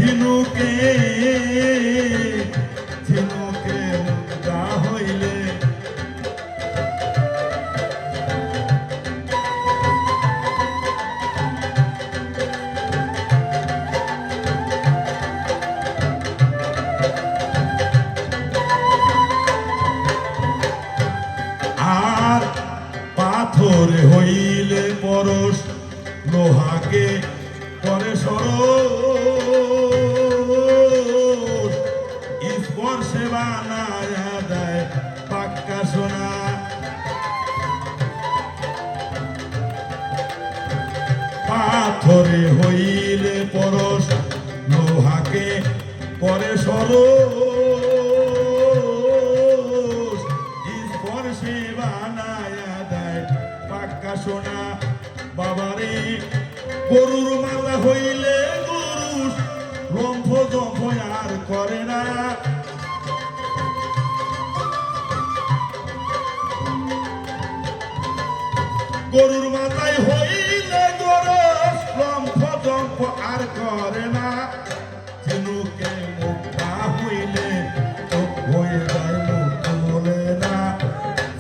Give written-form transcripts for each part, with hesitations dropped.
ঝিনুকে ঝিনুকে মুক্তা হইলে আর পাথরে হইলে পরশ লোহাকে করে সরস স্পর্শে বানায়া দেয় পাক্কা সোনা পাথরে হইলে পরশ লোহাকে করে সরস স্পর্শে বানায়া দেয় পাক্কা সোনা বাবারে গরুর মালা হইলে গরু লম্ফ জম্ফ আর করে না গরুর মাথায় হইলে গরু লম্ফ জম্ফ আর করে না ঝিনুকে মুক্তা হইলে চোখ হয়ে যায় মুখ বলে না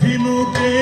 ঝিনুকে